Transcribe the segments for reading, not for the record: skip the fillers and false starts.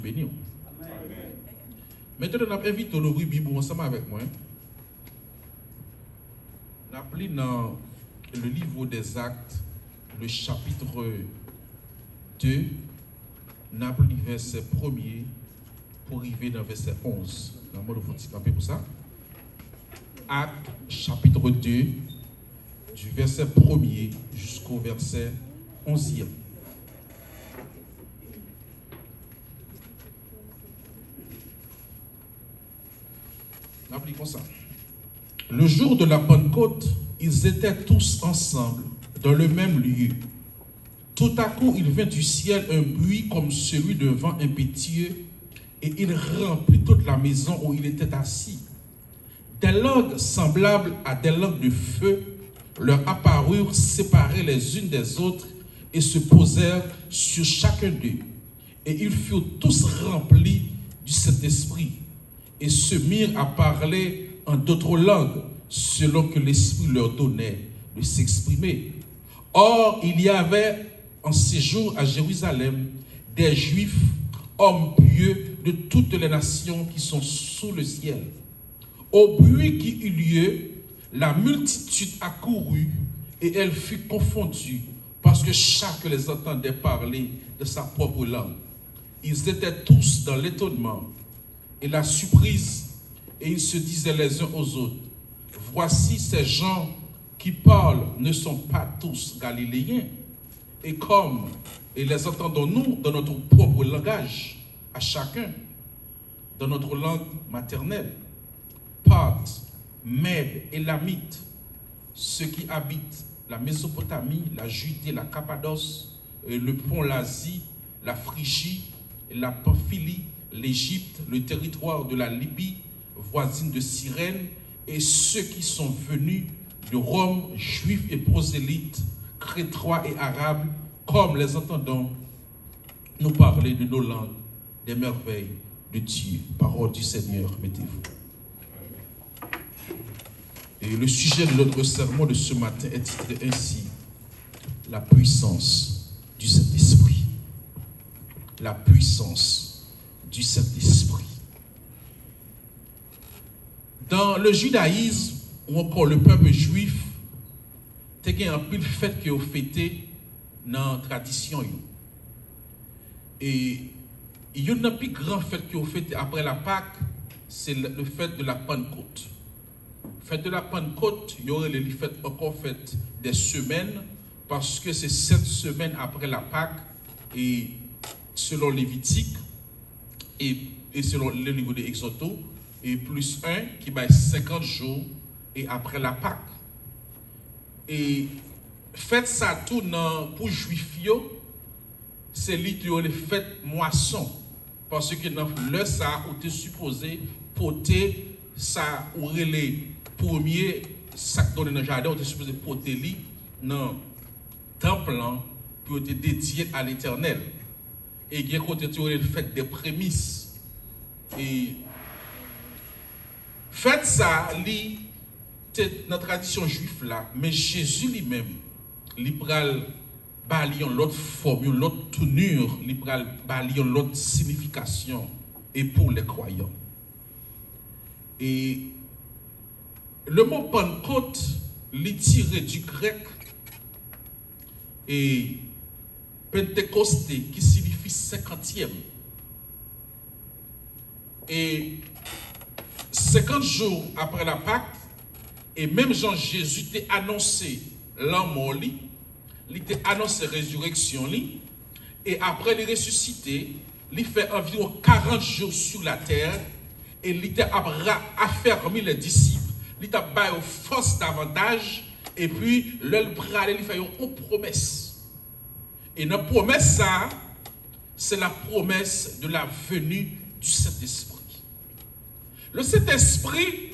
béni. Maintenant, on invite l'ouvrir Bible ensemble avec moi. On a pris dans le livre des Actes, le chapitre 2, on a pris verset 1er pour arriver dans verset 11. Dans le mode de pour ça. Actes, chapitre 2, du verset 1er jusqu'au verset 11e. Appliquons ça. Le jour de la Pentecôte, ils étaient tous ensemble dans le même lieu. Tout à coup, il vint du ciel un bruit comme celui d'un vent impétueux, et il remplit toute la maison où il était assis. Des langues semblables à des langues de feu leur apparurent séparées les unes des autres et se posèrent sur chacun d'eux. Et ils furent tous remplis du Saint-Esprit et se mirent à parler en d'autres langues, selon que l'Esprit leur donnait de s'exprimer. Or, il y avait en séjour à Jérusalem des Juifs, hommes pieux de toutes les nations qui sont sous le ciel. Au bruit qui eut lieu, la multitude accourut et elle fut confondue, parce que chacun les entendait parler de sa propre langue. Ils étaient tous dans l'étonnement et la surprise, et ils se disaient les uns aux autres: voici ces gens qui parlent ne sont pas tous galiléens, et les entendons-nous dans notre propre langage, à chacun, dans notre langue maternelle. Parthes, Mèdes et Lamites, ceux qui habitent la Mésopotamie, la Judée, la Cappadoce, le pont l'Asie, la Phrygie, la Pamphylie, l'Égypte, le territoire de la Libye, voisine de Cyrène, et ceux qui sont venus de Rome, juifs et prosélytes, crétois et arabes, comme les entendons nous parler de nos langues, des merveilles de Dieu. Parole du Seigneur, mettez-vous. Et le sujet de notre sermon de ce matin est titré ainsi: la puissance du Saint-Esprit. La puissance du Saint-Esprit. Dans le judaïsme, ou encore le peuple juif, il y a un pile fête qui est fêté dans la tradition. Et il y a une plus grande fête qui est fêté après la Pâque, c'est le fête de la Pentecôte. Fête de la Pentecôte, il y aurait les fêtes encore faites des semaines, parce que c'est 7 semaines après la Pâque, et selon Lévitique, et selon le niveau de Exodo, et plus 1 qui va 50 jours, et après la Pâque. Et fête ça tout pour Juifs, c'est littéralement les fêtes moisson, parce que dans le ça, on était supposé porter ça, ou les premiers sacs dans le jardin, on était supposé porter li dans le temple pour être dédié à l'Éternel. Et il y a côté le fait des prémices. Et faites ça, c'est dans la tradition juive là, mais Jésus lui-même, il pral balion l'autre formule, l'autre tournure, il pral balion l'autre signification, et pour les croyants. Et le mot Pentecôte, il est tiré du grec et Pentecosté, qui signifie 50e. Et 50 jours après la Pâque, et même Jean-Jésus t'a annoncé la mort, il t'a annoncé la résurrection, et après il est ressuscité, il fait environ 40 jours sur la terre, et il t'a affermi les disciples, il t'a baillé force davantage, et puis il fait une promesse. Et notre promesse, ça, c'est la promesse de la venue du Saint-Esprit. Le Saint-Esprit,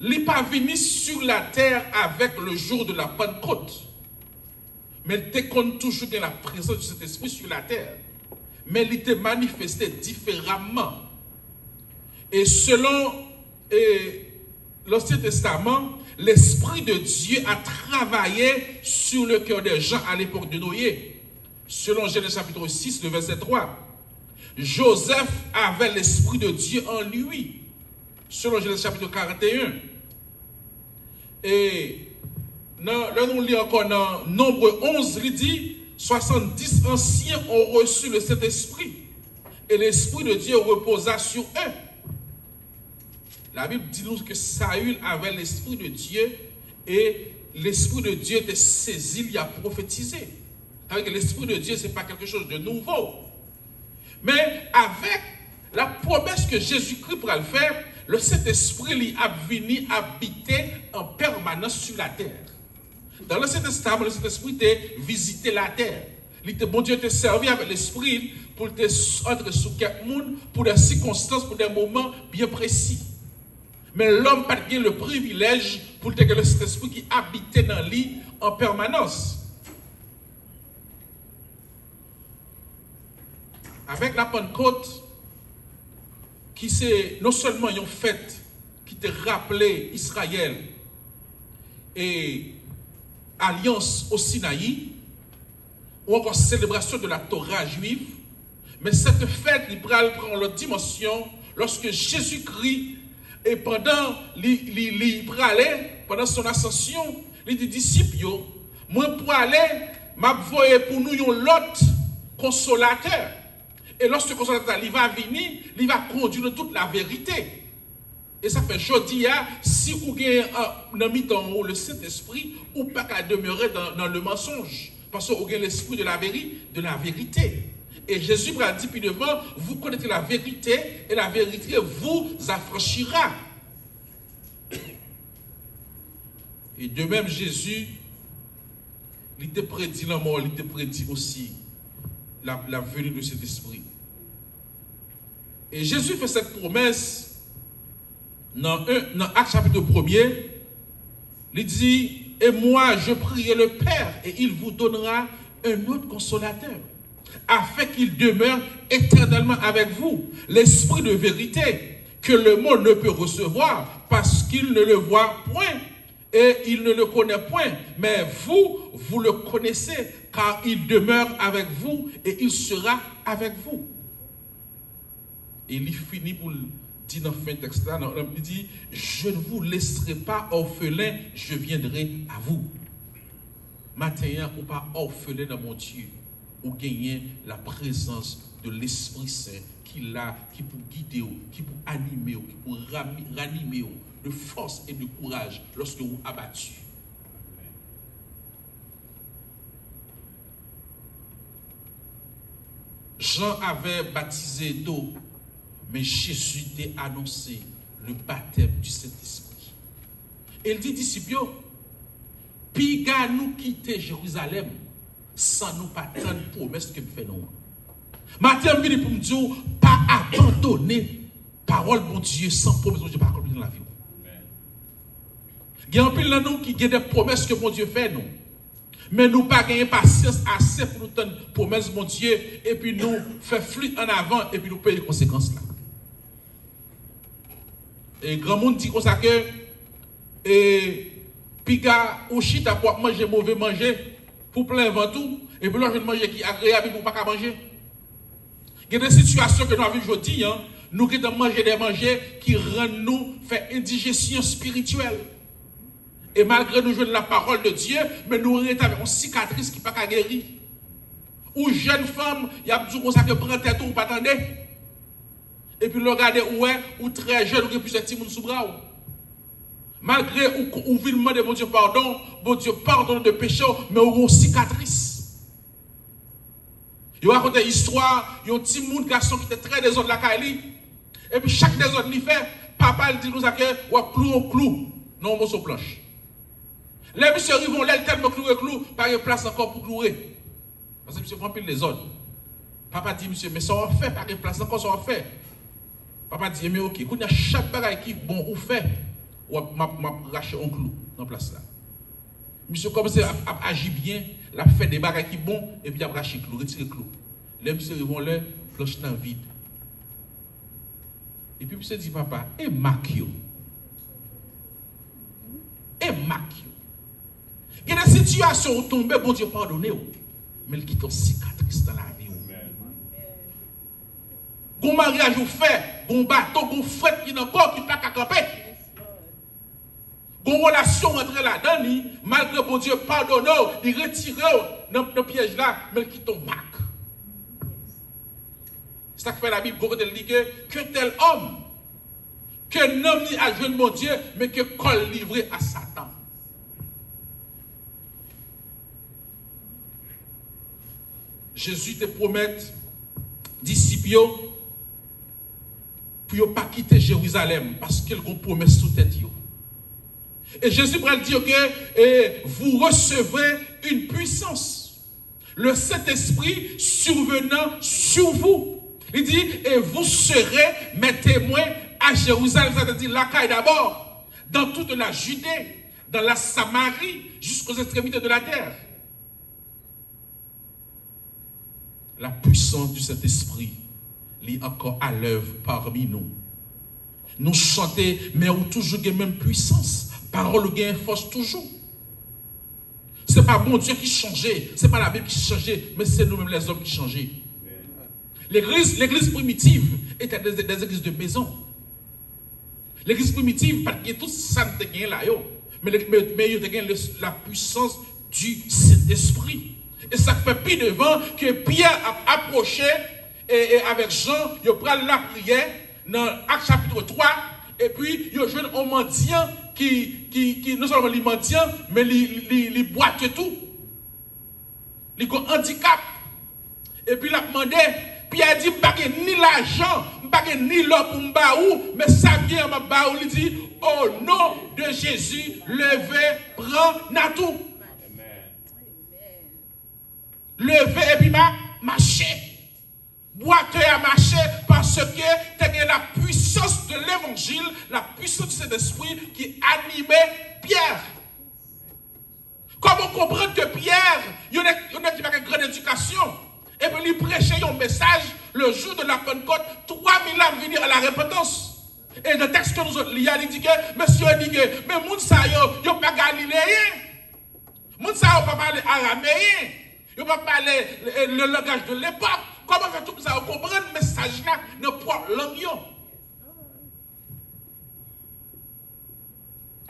il n'est pas venu sur la terre avec le jour de la Pentecôte. Mais il compte toujours de la présence du Saint-Esprit sur la terre. Mais il était manifesté différemment. Et selon l'Ancien Testament, l'Esprit de Dieu a travaillé sur le cœur des gens à l'époque de Noé. Selon Genèse chapitre 6, le verset 3. Joseph avait l'Esprit de Dieu en lui, selon Genèse chapitre 41. Et là, nous lisons encore dans Nombre 11, il dit 70 anciens ont reçu le Saint-Esprit et l'Esprit de Dieu reposa sur eux. La Bible dit nous que Saül avait l'Esprit de Dieu et l'Esprit de Dieu était saisi, il a prophétisé. Avec l'Esprit de Dieu, ce n'est pas quelque chose de nouveau. Mais avec la promesse que Jésus-Christ pourra le faire, le Saint-Esprit lui a venu habiter en permanence sur la terre. Dans l'Ancien Testament, le Saint-Esprit était visité la terre. Bon Dieu t'a servi avec l'Esprit pour entrer sous quelques monde, pour des circonstances, pour des moments bien précis. Mais l'homme n'a pas le privilège pour que le Saint-Esprit qui habitait dans lui en permanence. Avec la Pentecôte, qui c'est non seulement une fête qui te rappelé Israël et alliance au Sinaï, ou encore célébration de la Torah juive, mais cette fête, il prend l'autre dimension lorsque Jésus-Christ, et pendant son ascension, il dit disciples, moi pour aller, m'a voyé pour nous l'autre consolateur. Et lorsque ce consolateur il va venir, il va conduire toute la vérité. Et ça fait jeudi, si vous avez un ami dans le Saint-Esprit, ou pas qu'à demeurer dans le mensonge. Parce que vous avez l'esprit de la vérité. Et Jésus a dit puis devant, vous connaîtrez la vérité, et la vérité vous affranchira. Et de même, Jésus, il te prédit la mort, il te prédit aussi la venue de cet esprit. Et Jésus fait cette promesse dans Actes chapitre 1er. Il dit, et moi je prierai le Père et il vous donnera un autre consolateur, afin qu'il demeure éternellement avec vous, l'esprit de vérité, que le monde ne peut recevoir parce qu'il ne le voit point et il ne le connaît point. Mais vous le connaissez, car il demeure avec vous et il sera avec vous. Et il finit pour dire dans le fin texte là, il dit, je ne vous laisserai pas orphelin, je viendrai à vous. Maintenant, ou pas orphelin dans mon Dieu, ou gagner la présence de l'Esprit Saint qui peut guider, qui peut animer, qui peut ranimer de force et de courage lorsque vous abattu. Jean avait baptisé d'eau, mais Jésus a annoncé le baptême du Saint-Esprit. Et il dit, disciples, puis nous quitter Jérusalem sans nous pas tant de promesses que nous faisons. Matin, je viens pour me dire, pas abandonner parole de mon Dieu sans promesse de Dieu, pas accomplir dans la vie. Il y a un peu de nous qui ont des promesses que mon Dieu fait, nous. Mais nous pas gagner patience assez pour nous donner promesse de mon Dieu et puis nous faire flûte en avant et puis nous payer les conséquences là. Et grand monde dit comme ça que piga ou chita pour manger mauvais manger pour plein vent tout et puis là je manger qui agréable pour pas manger. Il y a des situations que nous avons aujourd'hui, nous qui manger des manger qui rendent nous faire indigestion spirituelle. Et malgré nous jouons la parole de Dieu, mais nous avons une cicatrice qui n'est pas guérie. Ou jeune femme, il y a toujours comme ça que prend tête ou pas attendre. Et puis le regarder ou très jeune, ou plus de petits moun sous bras. Malgré ou vient demander bon Dieu pardonne de péché, mais ou une cicatrice. Il raconte une histoire, il y a un petit moun garçon qui était très désordre la Kali. Et puis chaque désordre il fait, papa il dit nous que ou clou, non mon sur planche. Les messieurs vont là, tellement clou, pas de place encore pour clouer. Parce que monsieur prend pile les ordres. Papa dit, monsieur, mais ça va faire, pas de place encore, ça va faire. Papa dit, mais ok, quand il y a chaque bagaille qui est bon ou fait, ou m'a raché un clou dans la place là. Monsieur commence à agir bien, il a fait des bagailles qui sont bons, et puis il a raché le clou, retiré le clou. Les messieurs vont là, planche dans vide. Et puis monsieur dit, papa, et Makio. Et Makio. Il y a des situations où tomber, bon Dieu pardonne, mais il quitte une cicatrice dans la vie. Gon mariage ou fait, gon bateau, gon fret qui nan corps qui pas qu'à camper. Gon relation entre là-dedans, malgré bon Dieu pardonne, il retire dans le piège là, mais qui tombe back. C'est ça que fait la Bible, elle dit que tel homme, que n'homme ni à jeune mon Dieu, mais que col livré à Satan. Jésus te promet, disciples, pour ne pas quitter Jérusalem, parce qu'il a une promesse sous tête. Et Jésus va dire que vous recevrez une puissance. Le Saint-Esprit survenant sur vous. Il dit, et vous serez mes témoins à Jérusalem, c'est-à-dire la Caille d'abord, dans toute la Judée, dans la Samarie, jusqu'aux extrémités de la terre. La puissance du Saint-Esprit est encore à l'œuvre parmi nous. Nous chantons, mais on toujours la même puissance. Parole gagne force toujours. Ce n'est pas bon Dieu qui changeait, ce n'est pas la Bible qui changeait, mais c'est nous-mêmes les hommes qui changeaient. L'église primitive était des églises de maison. L'église primitive, parce que tout ça ne te là, mais il y a la puissance du Saint-Esprit. Et ça fait plus devant que Pierre a approché et avec Jean, il prend la prière dans Actes chapitre 3, et puis il y a un mendiant qui non seulement les mendiants, mais les boite tout. Les handicap. Et puis il a demandé, Pierre a dit, je n'ai ni l'argent, je n'ai ni l'or pour me mais ça vient à ma il dit, au nom de Jésus, levez, prends, n'a tout. Levez et puis marchez. Boiteux à marcher parce que tu as la puissance de l'évangile, la puissance de cet esprit qui animait Pierre. Comment comprendre que Pierre, il y en a qui ont une grande éducation, et puis il prêchait un message le jour de la Pentecôte, 3000 âmes venir à la repentance. Et le texte que nous avons lu, il dit que, monsieur, il dit que, mais moun sa yo, yo pas galiléen. Moun sa yo pas parler araméen. Yo pas parler le langage de l'époque. Comment faire tout ça? Vous comprenez le message là, ne pas langue.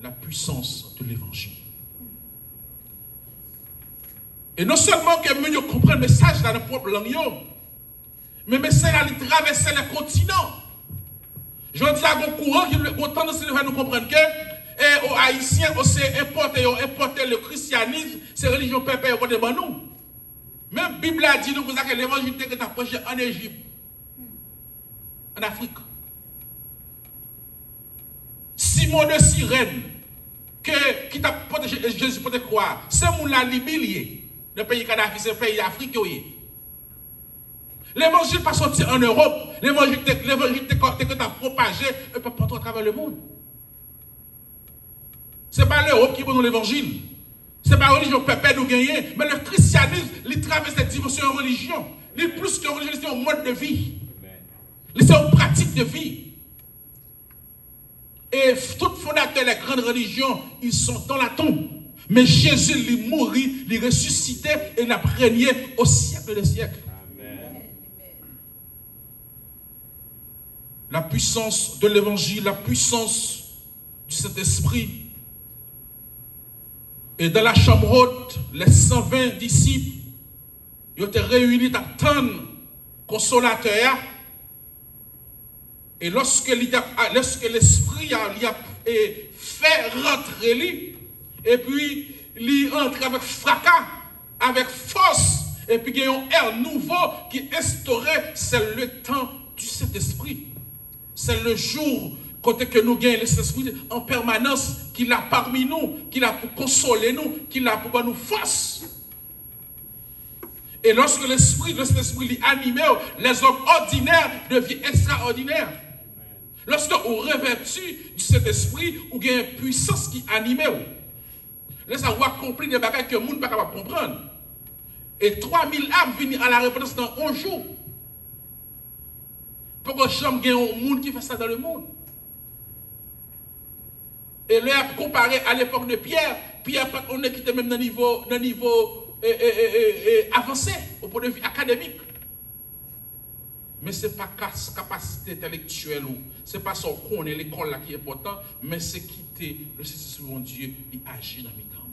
La puissance de l'évangile. Et non seulement que nous comprenons le message dans notre propre langue, mais le message là, il traverse les continents. Je dis à mon courant qui a tendance à nous comprendre que aux Haïtiens, c'est importer le christianisme, c'est religion pépère devant nous. Même la Bible a dit nous que l'évangile est approché en Égypte, en Afrique. Simon de Cyrène, qui t'a protégé Jésus pour te croire, c'est mon la Libye, le pays Kadhafi, c'est le pays africain. L'évangile n'est pas sorti en Europe, l'évangile est propagé un peu partout à travers le monde. Ce n'est pas l'Europe qui donne l'évangile. Ce n'est pas la religion pépère nous gagner, mais le christianisme, il traverse cette dimension en religion. Il est plus qu'une religion, c'est un mode de vie. C'est une pratique de vie. Et tout fondateur des grandes religions, ils sont dans la tombe. Mais Jésus, il mourit, il ressuscitait et il a régné au siècle des siècles. Amen. La puissance de l'évangile, la puissance du Saint-Esprit. Et dans la chambre haute, les 120 disciples, ils étaient réunis à tant consolateur. Et lorsque l'Esprit a fait rentrer lui, et puis il entre avec fracas, avec force, et puis il y a un air nouveau qui instaurait, c'est le temps du Saint-Esprit. C'est le jour côté que nous gagnons le Saint-Esprit en permanence, qu'il a parmi nous, qu'il a pour consoler nous, qu'il a pour nous force. Et lorsque l'Esprit de cet esprit est animé, les hommes ordinaires deviennent extraordinaires. Lorsque vous revêtez du Saint-Esprit, vous avez une puissance qui anime. Laissez avoir compris des bagages que le monde n'est pas capable de comprendre. Et 3000 âmes viennent à la repentance dans un jour. Pourquoi jamais il y a un monde qui fait ça dans le monde? Et là, comparé à l'époque de Pierre, on est quitté même dans le niveau avancé, au point de vue académique. Mais ce n'est pas capacité intellectuelle, ce n'est pas son qu'on est l'école là qui est important, mais c'est quitter le Saint-Esprit de Dieu et agir dans le temps.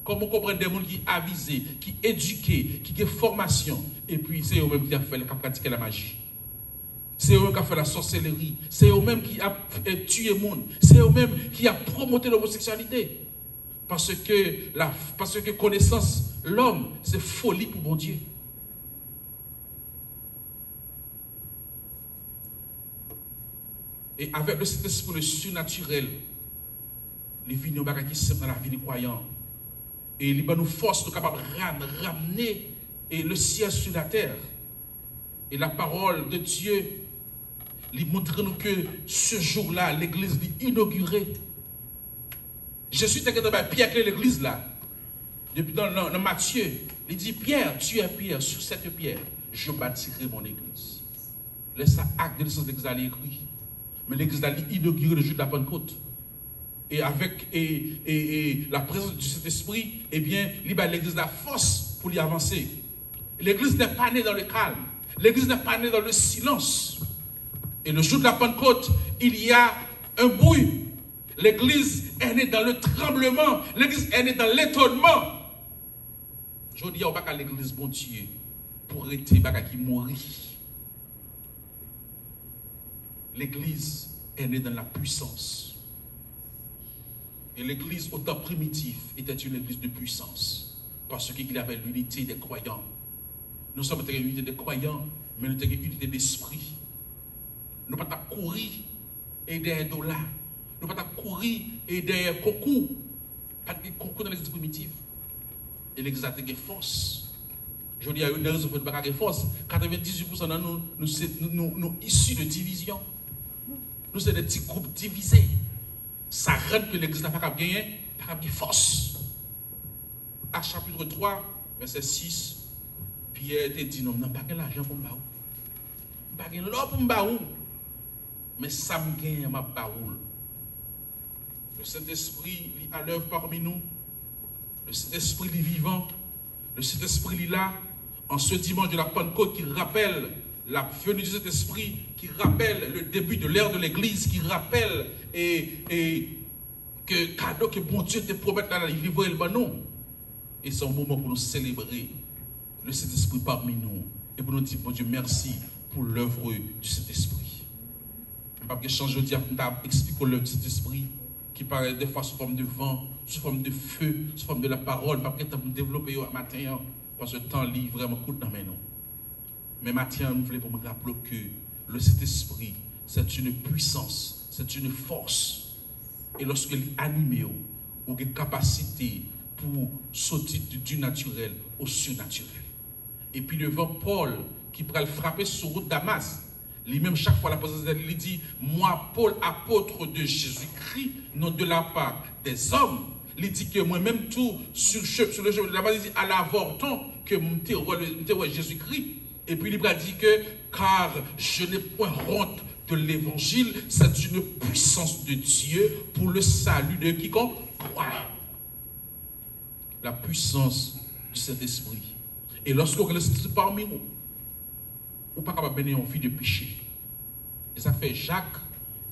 Comment comprendre des gens qui sont avisés, qui sont éduqués, qui ont formation, et puis c'est eux-mêmes qui ont fait, qui ont pratiqué la magie. C'est eux qui ont fait la sorcellerie. C'est eux-mêmes qui ont tué le monde. C'est eux-mêmes qui ont promoté l'homosexualité. Parce que connaissance, l'homme, c'est folie pour mon Dieu. Et avec le Saint-Esprit, le surnaturel, les vignes qui sont dans la vie des croyants. Et il nous force, nous capables de ramener le ciel sur la terre. Et la parole de Dieu, il montre nous que ce jour-là, l'église est inaugurée. Jésus était dans Pierre qui est l'église là. Depuis dans Matthieu, il dit Pierre, tu es Pierre, sur cette pierre, je bâtirai mon église. Laisse ça acte de l'essence de l'église écrit. Mais l'église est inaugurée le jour de la Pentecôte. Et avec la présence du Saint-Esprit, eh bien, l'église a la force pour y avancer. L'église n'est pas née dans le calme. L'église n'est pas née dans le silence. Et le jour de la Pentecôte, il y a un bruit. L'église est née dans le tremblement. L'église est née dans l'étonnement. Je dis, on va pas l'église, bon Dieu, pour arrêter qui mourir. L'église est née dans la puissance. Et l'église, au temps primitif, était une église de puissance. Parce qu'il y avait l'unité des croyants. Nous sommes une unité des croyants, mais nous sommes une unité d'esprit. Nous ne pouvons pas courir et derrière dollars. Nous ne pouvons pas courir et derrière concours. Pas de concours dans l'église primitive. Et l'église a des forces. Je dis, il y a une raison pour ne pas avoir force. 98% de nous issus de division. Nous sommes des petits groupes divisés. Ça rend que l'église n'a pas gagné, pas de force. À chapitre 3, verset 6, Pierre te dit non, je n'ai pas l'argent pour me baou. Je n'ai pas l'or pour me baou. Mais ça me gagne ma baoule. Le Saint-Esprit est à l'œuvre parmi nous. Le Saint-Esprit est vivant. Le Saint-Esprit est là. En ce dimanche de la Pentecôte qui rappelle la venue du Saint-Esprit, qui rappelle le début de l'ère de l'Église, qui rappelle que cadeau que bon Dieu te promet dans la vie, et c'est un moment pour nous célébrer le Saint-Esprit parmi nous et pour nous dire, bon Dieu, merci pour l'œuvre du Saint-Esprit. Je ne vais pas changer de dire, expliquer l'œuvre du Saint-Esprit qui paraît des fois sous forme de vent, sous forme de feu, sous forme de la parole, pas que tu as développé au matin, parce que le temps livre vraiment coûte dans mes noms. Mais Matthieu, nous voulons me rappeler que le Saint-Esprit, c'est une puissance, c'est une force. Et lorsqu'il est animé, il a une capacité pour sauter du naturel au surnaturel. Et puis devant Paul, qui pourrait le frapper sur route Damas, lui-même chaque fois la présence il dit, moi Paul, apôtre de Jésus-Christ, non de la part des hommes. Il dit que moi-même tout sur le chemin de Damas, il dit à l'avorton que je Jésus-Christ. Et puis il a dit que, car je n'ai point honte de l'évangile, c'est une puissance de Dieu pour le salut de quiconque croit. La puissance de cet esprit. Et lorsqu'on reste parmi nous, on n'est pas capable de mener une vie de péché. Et ça fait Jacques,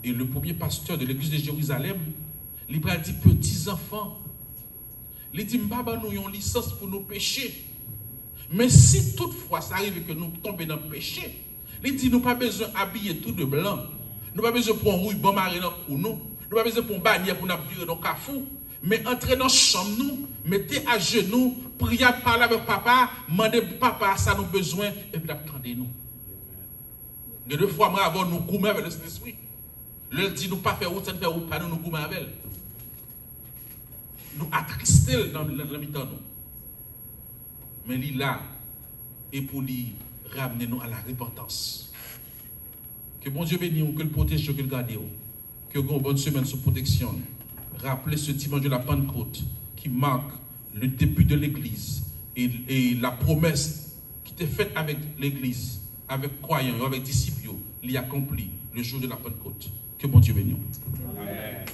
et le premier pasteur de l'église de Jérusalem, il a dit, petits enfants, il dit, nous avons une licence pour nos péchés. Mais si toutefois ça arrive que nous tombons dans le péché, il dit, nous n'avons pas besoin d'habiller tout de blanc. Nous n'avons pas besoin de prendre un ruban maré pour nous. Nous n'avons pas besoin de prendre une bannière pour nous virer dans le cafou. Mais entrez dans la chambre, nous, mettez à genoux, priez, parlez avec papa, demandez papa, ça nous besoin, et puis attendez-nous. Et deux fois, moi, avant, nous goûter avec le Saint-Esprit. Le dit, nous pas faire route, ça ne fait route, pas nous goûter avec elle. Nous attrister dans le mi-temps, nous. Mais il est là, et pour lui ramener nous à la repentance. Que bon Dieu bénisse, que le protège, que le garde, que vous ayez une bonne semaine sous protection. Rappelez ce dimanche de la Pentecôte qui marque le début de l'Église et la promesse qui était faite avec l'Église, avec croyants, avec disciples, il y accomplit le jour de la Pentecôte. Que bon Dieu bénisse. Amen.